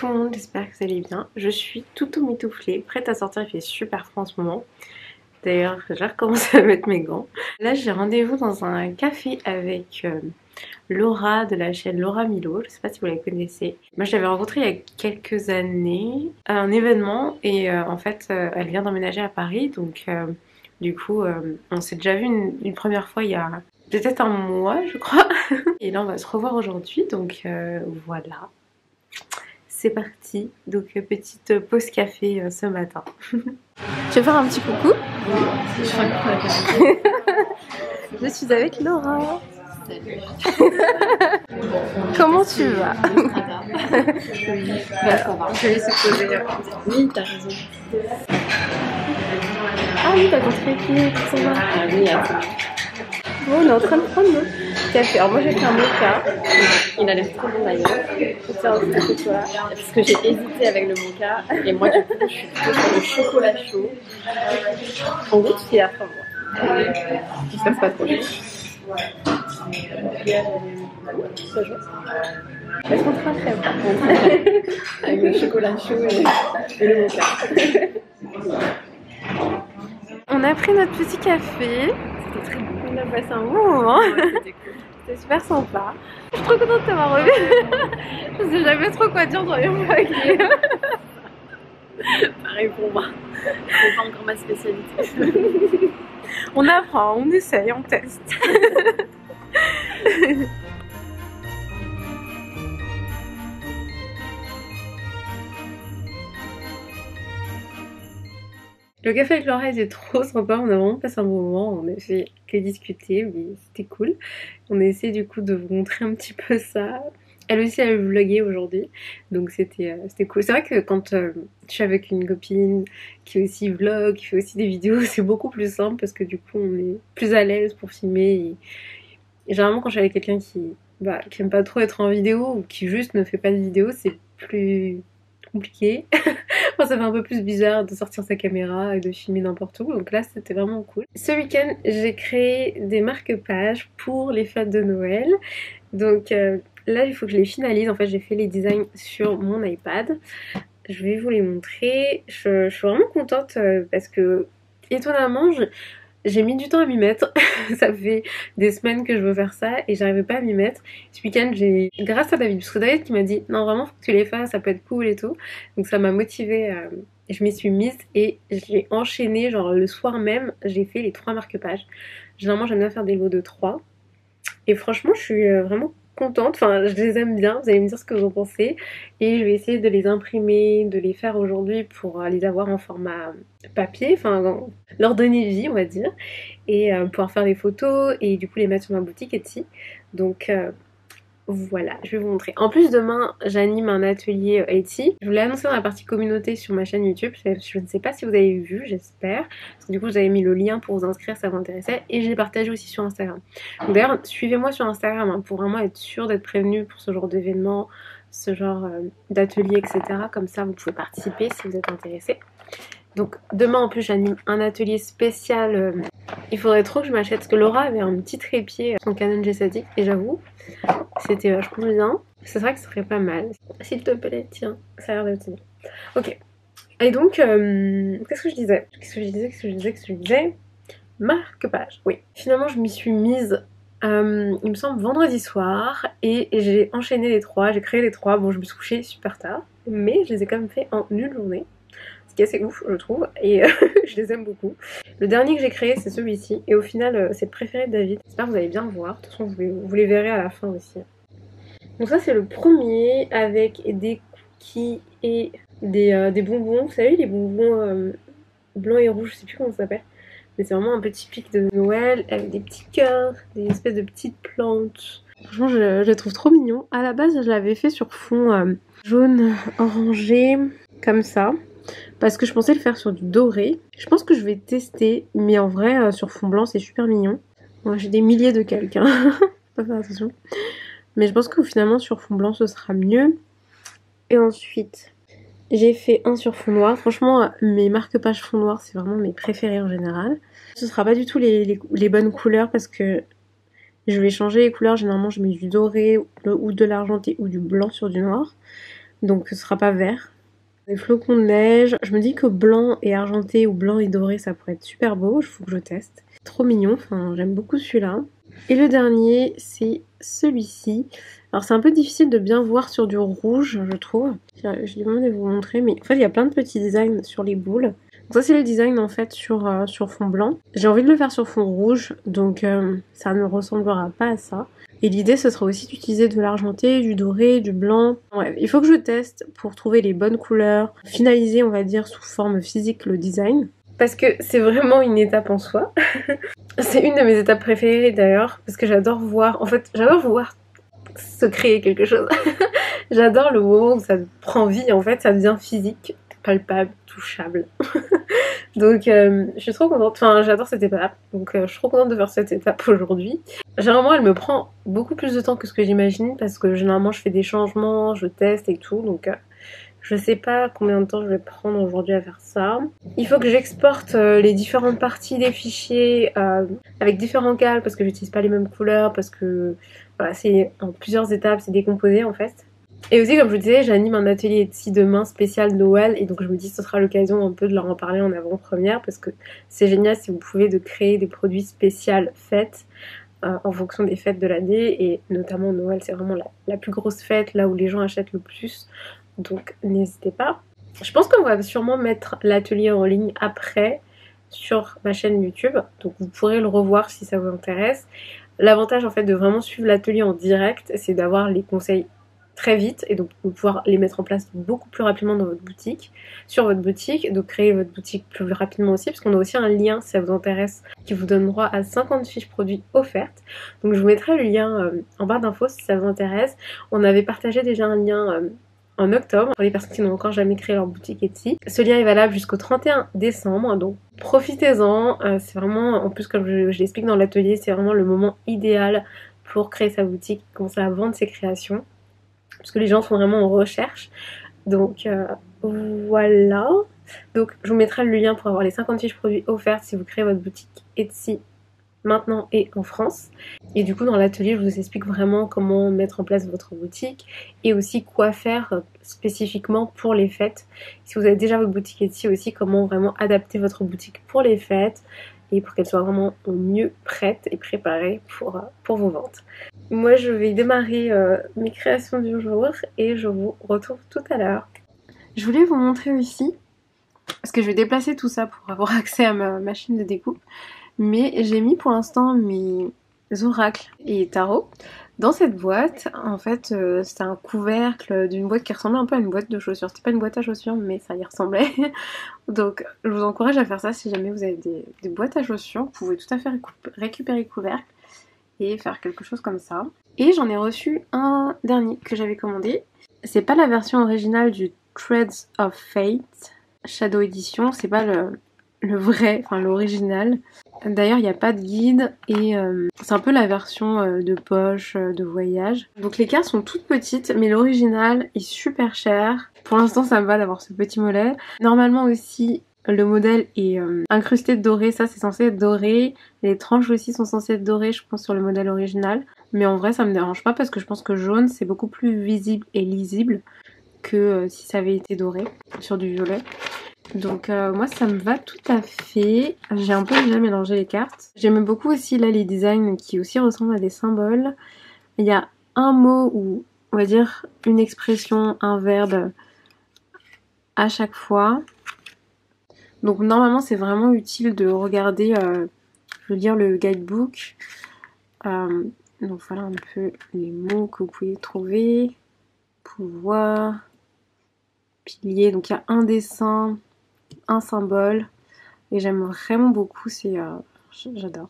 tout le monde, j'espère que vous allez bien. Je suis tout mitouflée, prête à sortir, il fait super froid en ce moment. D'ailleurs, j'ai recommencé à mettre mes gants. Là, j'ai rendez-vous dans un café avec Laura de la chaîne Laura Milo. Je sais pas si vous la connaissez. Moi, je l'avais rencontrée il y a quelques années à un événement et en fait, elle vient d'emménager à Paris. Donc, du coup, on s'est déjà vu une première fois il y a peut-être un mois, je crois. Et là, on va se revoir aujourd'hui. Donc, voilà. C'est parti, donc petite pause café ce matin. Tu veux faire un petit coucou? Je fais un coucou à la caméra. Je suis avec Laura. Salut. Comment tu vas? Oui, bah, ça va. Je vais se poser. Oui, t'as raison. Ah oui, t'as rencontré qui? Ça va? Ah oui, absolument. Bon, on est en train de prendre notre café. Alors moi j'ai fait un mocha. Il a l'air trop bon d'ailleurs. Tiens, c'est toi. Parce que j'ai hésité avec le mocha. Et moi, du coup, je suis plutôt sur le chocolat chaud. En gros, tu t'y as faim, moi. J'espère que c'est pas trop chaud. C'est chaud. Est-ce qu'on sera très Avec le chocolat chaud et le mocha. On a pris notre petit café. C'était très bon. On a passé un bon moment. Ouais, c'était cool. C'était super sympa. Je suis trop contente de t'avoir revu. Je sais jamais trop quoi dire dans les mots. Pareil pour moi. C'est pas encore ma spécialité. On apprend, on essaye, on teste. Le café avec Laura était trop sympa, on a vraiment passé un bon moment, on a fait que discuter, mais c'était cool. On a essayé du coup de vous montrer un petit peu ça. Elle aussi elle vloguait aujourd'hui, donc c'était cool. C'est vrai que quand je suis avec une copine qui aussi vlog, qui fait aussi des vidéos, c'est beaucoup plus simple parce que du coup on est plus à l'aise pour filmer. Et généralement quand je suis avec quelqu'un qui aime pas trop être en vidéo ou qui juste ne fait pas de vidéo, c'est plus compliqué. Enfin, ça fait un peu plus bizarre de sortir sa caméra et de filmer n'importe où, donc là c'était vraiment cool. Ce week-end j'ai créé des marque-pages pour les fêtes de Noël, donc là il faut que je les finalise. En fait j'ai fait les designs sur mon iPad, je vais vous les montrer. Je suis vraiment contente parce que étonnamment j'ai mis du temps à m'y mettre. Ça fait des semaines que je veux faire ça et j'arrivais pas à m'y mettre. Ce week-end, grâce à David, parce que David qui m'a dit non, vraiment, faut que tu les fasses, ça peut être cool et tout. Donc ça m'a motivée. Je m'y suis mise et j'ai enchaîné, genre le soir même, j'ai fait les 3 marque-pages. Généralement, j'aime bien faire des lots de 3. Et franchement, je suis vraiment contente, enfin je les aime bien, vous allez me dire ce que vous en pensez et je vais essayer de les imprimer, de les faire aujourd'hui pour les avoir en format papier, enfin leur donner vie on va dire et pouvoir faire des photos et du coup les mettre sur ma boutique Etsy. Donc voilà, je vais vous montrer. En plus demain j'anime un atelier Etsy. Je vous l'ai annoncé dans la partie communauté sur ma chaîne YouTube. Je ne sais pas si vous avez vu, j'espère. Parce que du coup vous avez mis le lien pour vous inscrire, ça vous intéressait. Et je l'ai partagé aussi sur Instagram. Donc d'ailleurs suivez-moi sur Instagram hein, pour vraiment être sûr d'être prévenu pour ce genre d'événement, ce genre d'atelier, etc. Comme ça vous pouvez participer si vous êtes intéressé. Donc demain en plus j'anime un atelier spécial. Il faudrait trop que je m'achète parce que Laura avait un petit trépied son Canon G7X et j'avoue c'était vachement bien. C'est vrai que ce serait pas mal. S'il te plaît, tiens, ça a l'air d'être bien. Ok. Et donc, qu'est-ce que je disais Marque-page, oui. Finalement, je m'y suis mise, il me semble, vendredi soir. Et j'ai enchaîné les 3, j'ai créé les 3. Bon, je me suis couchée super tard. Mais je les ai quand même fait en une journée. Ce qui est assez ouf, je trouve. Et je les aime beaucoup. Le dernier que j'ai créé, c'est celui-ci. Et au final, c'est le préféré de David. J'espère que vous allez bien le voir. De toute façon, vous les verrez à la fin aussi. Donc ça, c'est le premier avec des cookies et des bonbons. Vous savez, les bonbons blancs et rouges, je sais plus comment ça s'appelle. Mais c'est vraiment un peu typique de Noël, avec des petits cœurs, des espèces de petites plantes. Franchement, je les trouve trop mignons. À la base, je l'avais fait sur fond jaune orangé, comme ça. Parce que je pensais le faire sur du doré. Je pense que je vais tester, mais en vrai, sur fond blanc, c'est super mignon. Moi, j'ai des milliers de calques, hein. Faut pas faire attention. Mais je pense que finalement, sur fond blanc, ce sera mieux. Et ensuite, j'ai fait un sur fond noir. Franchement, mes marque-pages fond noir, c'est vraiment mes préférés en général. Ce sera pas du tout les bonnes couleurs parce que je vais changer les couleurs. Généralement, je mets du doré ou de l'argenté ou du blanc sur du noir. donc ce sera pas vert. Des flocons de neige, je me dis que blanc et argenté ou blanc et doré ça pourrait être super beau, il faut que je teste. Trop mignon, enfin j'aime beaucoup celui-là. Et le dernier c'est celui-ci. Alors c'est un peu difficile de bien voir sur du rouge je trouve. Je vais même vous montrer mais en fait il y a plein de petits designs sur les boules. Donc ça c'est le design en fait sur fond blanc. J'ai envie de le faire sur fond rouge donc ça ne ressemblera pas à ça. Et l'idée ce sera aussi d'utiliser de l'argenté, du doré, du blanc. Ouais, il faut que je teste pour trouver les bonnes couleurs, finaliser on va dire sous forme physique le design. Parce que c'est vraiment une étape en soi. C'est une de mes étapes préférées d'ailleurs parce que j'adore voir se créer quelque chose. J'adore le moment où ça prend vie en fait, ça devient physique, palpable, touchable. Donc je suis trop contente, enfin j'adore cette étape, donc je suis trop contente de faire cette étape aujourd'hui. Généralement elle me prend beaucoup plus de temps que ce que j'imagine parce que généralement je fais des changements, je teste et tout, donc je sais pas combien de temps je vais prendre aujourd'hui à faire ça. Il faut que j'exporte les différentes parties des fichiers avec différents cales parce que j'utilise pas les mêmes couleurs, parce que voilà, c'est en plusieurs étapes, c'est décomposé en fait. Et aussi, comme je vous disais, j'anime un atelier Etsy demain spécial Noël et donc je me dis que ce sera l'occasion un peu de leur en parler en avant-première parce que c'est génial si vous pouvez de créer des produits spéciaux fêtes en fonction des fêtes de l'année et notamment Noël, c'est vraiment la plus grosse fête, là où les gens achètent le plus, donc n'hésitez pas. Je pense qu'on va sûrement mettre l'atelier en ligne après sur ma chaîne YouTube, donc vous pourrez le revoir si ça vous intéresse. L'avantage en fait de vraiment suivre l'atelier en direct, c'est d'avoir les conseils très vite et donc de pouvoir les mettre en place beaucoup plus rapidement dans votre boutique, sur votre boutique, de créer votre boutique plus rapidement aussi parce qu'on a aussi un lien si ça vous intéresse qui vous donne droit à 50 fiches produits offertes. Donc je vous mettrai le lien en barre d'infos si ça vous intéresse. On avait partagé déjà un lien en octobre pour les personnes qui n'ont encore jamais créé leur boutique Etsy. Ce lien est valable jusqu'au 31 décembre, donc profitez-en. C'est vraiment, en plus comme je l'explique dans l'atelier, c'est vraiment le moment idéal pour créer sa boutique, commencer à vendre ses créations. Parce que les gens sont vraiment en recherche. Donc voilà. Donc je vous mettrai le lien pour avoir les 50 fiches produits offertes si vous créez votre boutique Etsy maintenant et en France. Et du coup dans l'atelier je vous explique vraiment comment mettre en place votre boutique et aussi quoi faire spécifiquement pour les fêtes. Si vous avez déjà votre boutique Etsy aussi, comment vraiment adapter votre boutique pour les fêtes et pour qu'elle soit vraiment au mieux prête et préparée pour vos ventes. Moi je vais démarrer mes créations du jour et je vous retrouve tout à l'heure. Je voulais vous montrer ici, parce que je vais déplacer tout ça pour avoir accès à ma machine de découpe, mais j'ai mis pour l'instant mes oracles et tarots dans cette boîte. En fait c'est un couvercle d'une boîte qui ressemblait un peu à une boîte de chaussures. C'était pas une boîte à chaussures mais ça y ressemblait. Donc je vous encourage à faire ça si jamais vous avez des boîtes à chaussures. Vous pouvez tout à fait récupérer le couvercle et faire quelque chose comme ça. Et j'en ai reçu un dernier que j'avais commandé. C'est pas la version originale du Threads of Fate Shadow Edition, c'est pas le vrai, enfin l'original. D'ailleurs il n'y a pas de guide et c'est un peu la version de poche, de voyage. Donc les cartes sont toutes petites mais l'original est super cher. Pour l'instant ça me va d'avoir ce petit mollet. Normalement aussi le modèle est incrusté de doré, ça c'est censé être doré. Les tranches aussi sont censées être dorées je pense sur le modèle original. Mais en vrai ça me dérange pas parce que je pense que jaune c'est beaucoup plus visible et lisible que si ça avait été doré sur du violet. Donc moi ça me va tout à fait. J'ai un peu déjà mélangé les cartes. J'aime beaucoup aussi là les designs qui aussi ressemblent à des symboles. Il y a un mot ou on va dire une expression, un verbe à chaque fois. Donc normalement c'est vraiment utile de regarder, je veux dire le guidebook. Donc voilà un peu les mots que vous pouvez trouver. Pouvoir, pilier, donc il y a un dessin, un symbole et j'aime vraiment beaucoup, j'adore.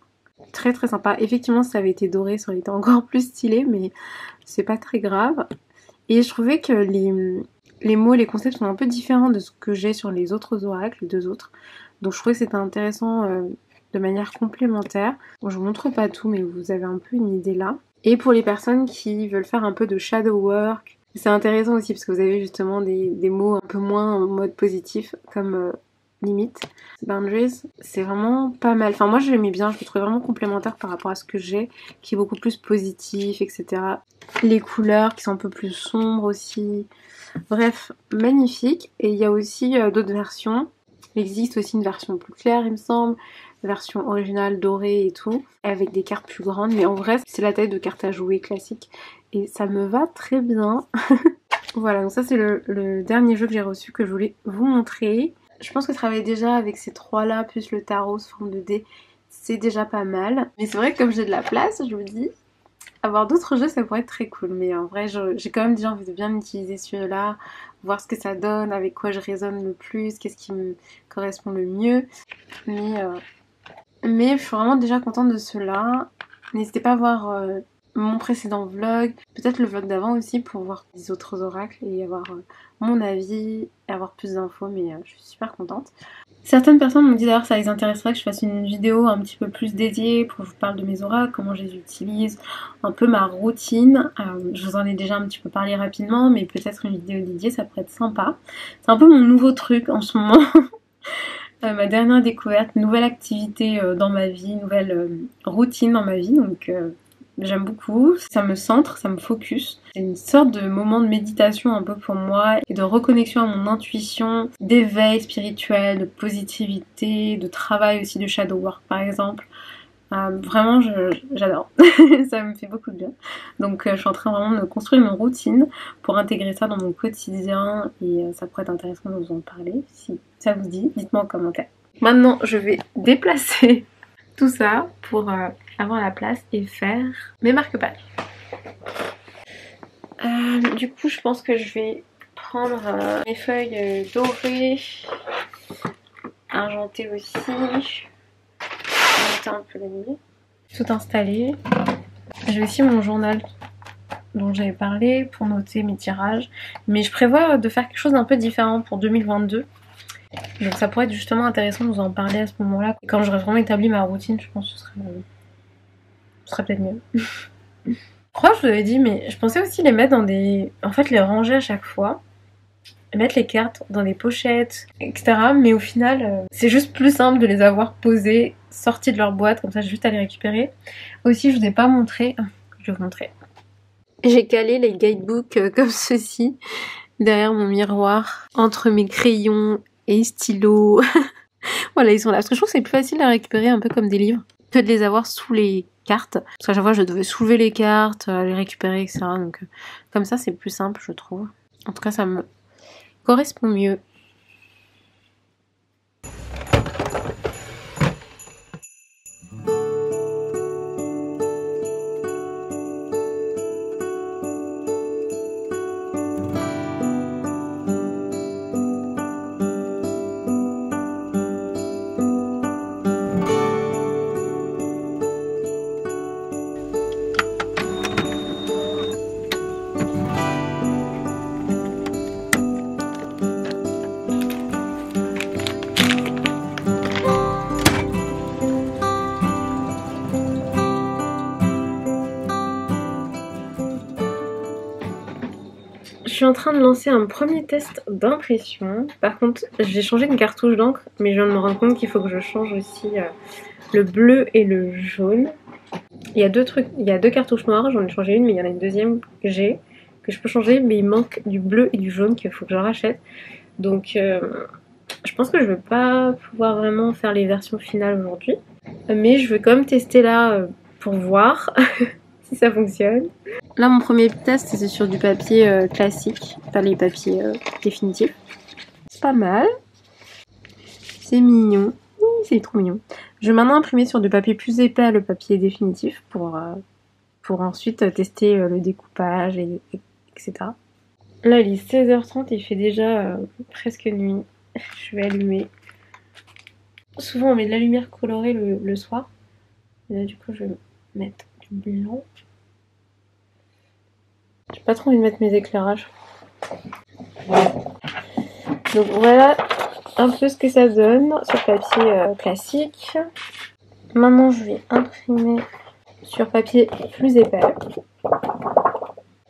Très très sympa. Effectivement si ça avait été doré ça aurait été encore plus stylé mais c'est pas très grave. Et je trouvais que les mots, les concepts sont un peu différents de ce que j'ai sur les autres oracles, les deux autres. Donc je trouvais que c'était intéressant de manière complémentaire. Bon, je vous montre pas tout mais vous avez un peu une idée là. Et pour les personnes qui veulent faire un peu de shadow work, c'est intéressant aussi parce que vous avez justement des mots un peu moins en mode positif comme limite. Boundaries, c'est vraiment pas mal. Enfin moi je l'aimais bien, je le trouvais vraiment complémentaire par rapport à ce que j'ai, qui est beaucoup plus positif, etc. Les couleurs qui sont un peu plus sombres aussi. Bref, magnifique. Et il y a aussi d'autres versions. Il existe aussi une version plus claire il me semble, version originale dorée et tout, avec des cartes plus grandes. Mais en vrai c'est la taille de carte à jouer classique. Et ça me va très bien. Voilà, donc ça c'est le dernier jeu que j'ai reçu que je voulais vous montrer. Je pense que travailler déjà avec ces trois là, plus le tarot sous forme de dés, c'est déjà pas mal. Mais c'est vrai que comme j'ai de la place, je me dis, avoir d'autres jeux ça pourrait être très cool. Mais en vrai, j'ai quand même déjà envie de bien utiliser celui-là, voir ce que ça donne, avec quoi je résonne le plus, qu'est-ce qui me correspond le mieux. Mais je suis vraiment déjà contente de ceux-là. N'hésitez pas à voir mon précédent vlog, peut-être le vlog d'avant aussi pour voir les autres oracles et avoir mon avis, avoir plus d'infos, mais je suis super contente. Certaines personnes m'ont dit d'ailleurs que ça les intéresserait que je fasse une vidéo un petit peu plus dédiée pour que je vous parle de mes oracles, comment je les utilise, un peu ma routine. Je vous en ai déjà un petit peu parlé rapidement, mais peut-être une vidéo dédiée ça pourrait être sympa. C'est un peu mon nouveau truc en ce moment. Ma dernière découverte, nouvelle activité dans ma vie, nouvelle routine dans ma vie, donc j'aime beaucoup, ça me centre, ça me focus. C'est une sorte de moment de méditation un peu pour moi et de reconnexion à mon intuition, d'éveil spirituel, de positivité, de travail aussi de shadow work par exemple. Vraiment j'adore, ça me fait beaucoup de bien. Donc je suis en train vraiment de construire une routine pour intégrer ça dans mon quotidien et ça pourrait être intéressant de vous en parler. Si ça vous dit, dites-moi en commentaire. Maintenant je vais déplacer tout ça pour avoir la place et faire mes marque-pages. Du coup je pense que je vais prendre mes feuilles dorées, argentées aussi. Un peu la nuit. Tout installé. J'ai aussi mon journal dont j'avais parlé pour noter mes tirages. Mais je prévois de faire quelque chose d'un peu différent pour 2022. Donc ça pourrait être justement intéressant de vous en parler à ce moment-là. Quand j'aurai vraiment établi ma routine, je pense que ce serait peut-être mieux. Je crois que je vous avais dit, mais je pensais aussi les mettre dans des... En fait, les ranger à chaque fois. Mettre les cartes dans des pochettes, etc. Mais au final, c'est juste plus simple de les avoir posées, sorties de leur boîte, comme ça j'ai juste à les récupérer. Aussi, je vous ai pas montré, je vais vous montrer. J'ai calé les guidebooks comme ceci, derrière mon miroir, entre mes crayons et stylos. Voilà, ils sont là. Parce que je trouve que c'est plus facile à récupérer un peu comme des livres que de les avoir sous les cartes. Parce qu'à chaque fois, je devais soulever les cartes, les récupérer, etc. Donc comme ça, c'est plus simple, je trouve. En tout cas, ça me correspond mieux. Je suis en train de lancer un premier test d'impression. Par contre, j'ai changé une cartouche d'encre, mais je viens de me rendre compte qu'il faut que je change aussi le bleu et le jaune. Il y a deux cartouches noires, j'en ai changé une, mais il y en a une deuxième que j'ai, que je peux changer, mais il manque du bleu et du jaune qu'il faut que je rachète. Donc je pense que je ne vais pas pouvoir vraiment faire les versions finales aujourd'hui. Mais je vais quand même tester là pour voir si ça fonctionne. Là mon premier test c'est sur du papier classique, pas les papiers définitifs. C'est pas mal. C'est mignon. C'est trop mignon. Je vais maintenant imprimer sur du papier plus épais le papier définitif pour ensuite tester le découpage, etc. Là il est 16h30 et il fait déjà presque nuit. Je vais allumer. Souvent on met de la lumière colorée le soir. Et là du coup je vais mettre du blanc. J'ai pas trop envie de mettre mes éclairages. Donc voilà un peu ce que ça donne sur papier classique. Maintenant je vais imprimer sur papier plus épais.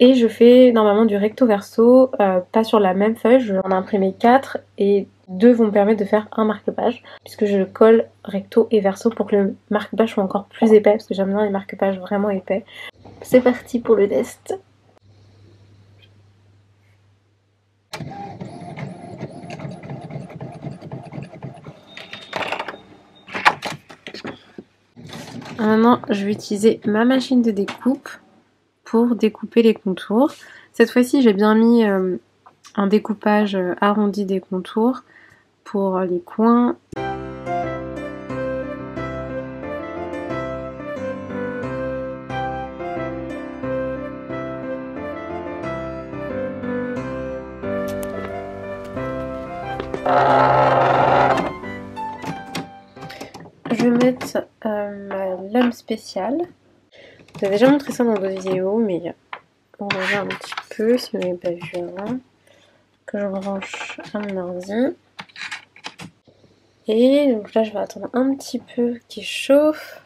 Et je fais normalement du recto verso, pas sur la même feuille, je vais en imprimer 4 et Deux vont me permettre de faire un marque-page, puisque je le colle recto et verso pour que le marque-page soit encore plus épais, parce que j'aime bien les marque-pages vraiment épais. C'est parti pour le test. Maintenant, je vais utiliser ma machine de découpe pour découper les contours. Cette fois-ci, j'ai bien mis un découpage arrondi des contours pour les coins. Je vais mettre ma lame spéciale. Je vous ai déjà montré ça dans d'autres vidéos, mais on va voir un petit peu si vous n'avez pas vu avant. Que je branche à mon ordi. Et donc là, je vais attendre un petit peu qu'il chauffe.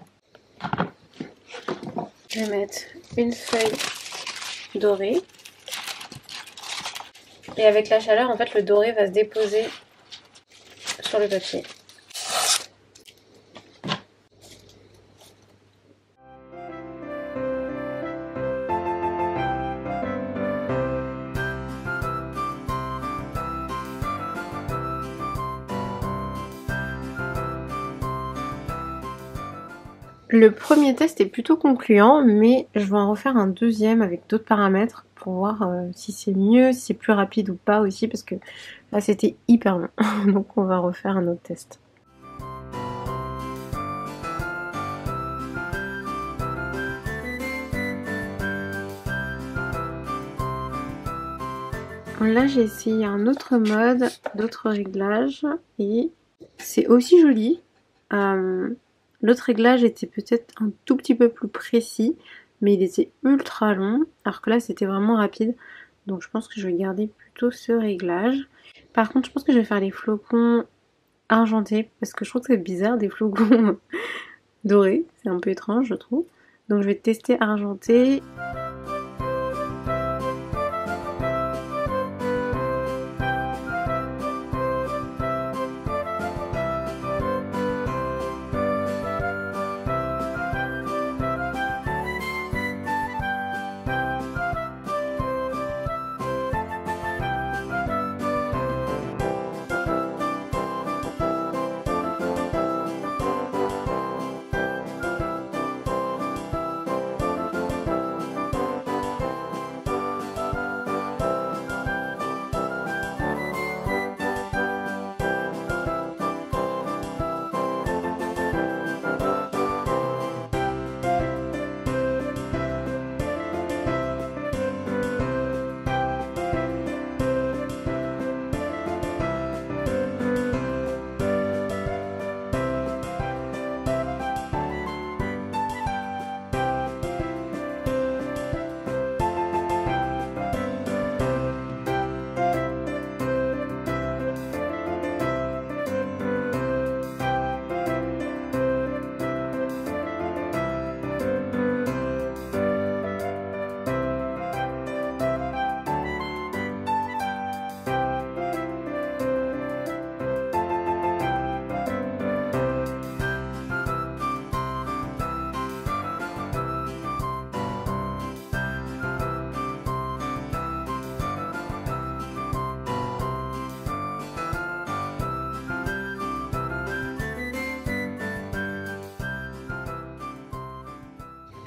Je vais mettre une feuille dorée. Et avec la chaleur, en fait, le doré va se déposer sur le papier. Le premier test est plutôt concluant, mais je vais en refaire un deuxième avec d'autres paramètres pour voir si c'est mieux, si c'est plus rapide ou pas aussi, parce que là c'était hyper long. Donc on va refaire un autre test. Là j'ai essayé un autre mode, d'autres réglages, et c'est aussi joli. L'autre réglage était peut-être un tout petit peu plus précis, mais il était ultra long, alors que là c'était vraiment rapide. Donc je pense que je vais garder plutôt ce réglage. Par contre, je pense que je vais faire les flocons argentés, parce que je trouve que c'est bizarre des flocons dorés. C'est un peu étrange, je trouve. Donc je vais tester argenté.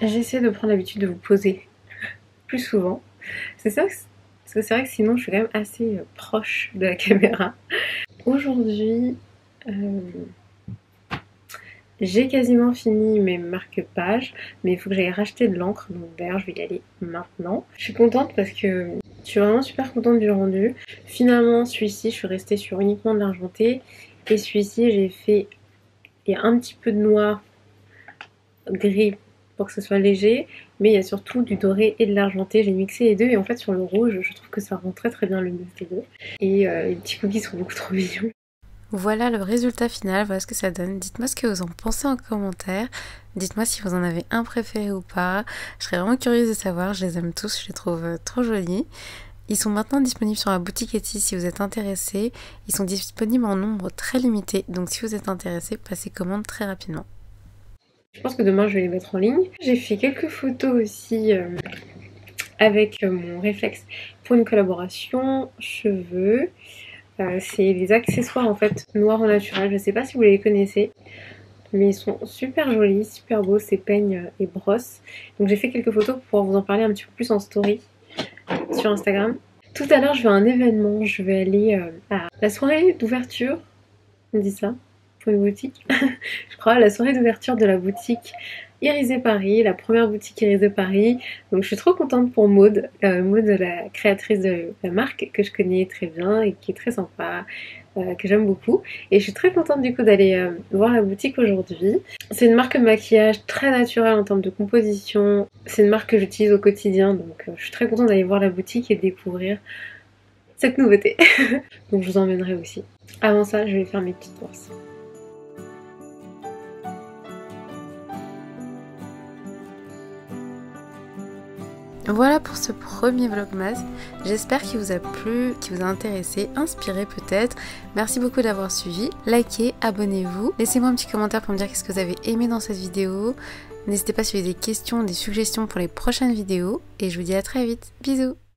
J'essaie de prendre l'habitude de vous poser plus souvent. C'est ça, parce que c'est vrai que sinon je suis quand même assez proche de la caméra. Aujourd'hui, j'ai quasiment fini mes marque-pages, mais il faut que j'aille racheter de l'encre, donc d'ailleurs je vais y aller maintenant. Je suis contente parce que je suis vraiment super contente du rendu. Finalement, celui-ci, je suis restée sur uniquement de l'argenté, et celui-ci, j'ai fait, il y a un petit peu de noir, gris, pour que ce soit léger, mais il y a surtout du doré et de l'argenté. J'ai mixé les deux et en fait sur le rouge je trouve que ça rend très très bien le mix des deux. Et les petits cookies sont beaucoup trop mignons. Voilà le résultat final, voilà ce que ça donne. Dites-moi ce que vous en pensez en commentaire. Dites-moi si vous en avez un préféré ou pas. Je serais vraiment curieuse de savoir, je les aime tous, je les trouve trop jolis. Ils sont maintenant disponibles sur la boutique Etsy si vous êtes intéressés. Ils sont disponibles en nombre très limité, donc si vous êtes intéressés, passez commande très rapidement. Je pense que demain je vais les mettre en ligne. J'ai fait quelques photos aussi avec mon réflexe pour une collaboration cheveux. C'est des accessoires en fait noirs au naturel. Je sais pas si vous les connaissez, mais ils sont super jolis, super beaux, c'est peigne et brosse. Donc j'ai fait quelques photos pour pouvoir vous en parler un petit peu plus en story sur Instagram. Tout à l'heure je vais à un événement, je vais aller à la soirée d'ouverture, on dit ça pour une boutique, je crois, la soirée d'ouverture de la boutique Irisé Paris, la première boutique Irisé Paris. Donc je suis trop contente pour Maud, Maud la créatrice de la marque que je connais très bien et qui est très sympa, que j'aime beaucoup. Et je suis très contente du coup d'aller voir la boutique aujourd'hui. C'est une marque de maquillage très naturelle en termes de composition. C'est une marque que j'utilise au quotidien, donc je suis très contente d'aller voir la boutique et de découvrir cette nouveauté. Donc je vous emmènerai aussi. Avant ça, je vais faire mes petites courses. Voilà pour ce premier vlogmas, j'espère qu'il vous a plu, qu'il vous a intéressé, inspiré peut-être. Merci beaucoup d'avoir suivi, likez, abonnez-vous, laissez-moi un petit commentaire pour me dire qu'est-ce que vous avez aimé dans cette vidéo. N'hésitez pas si vous avez des questions, des suggestions pour les prochaines vidéos et je vous dis à très vite, bisous.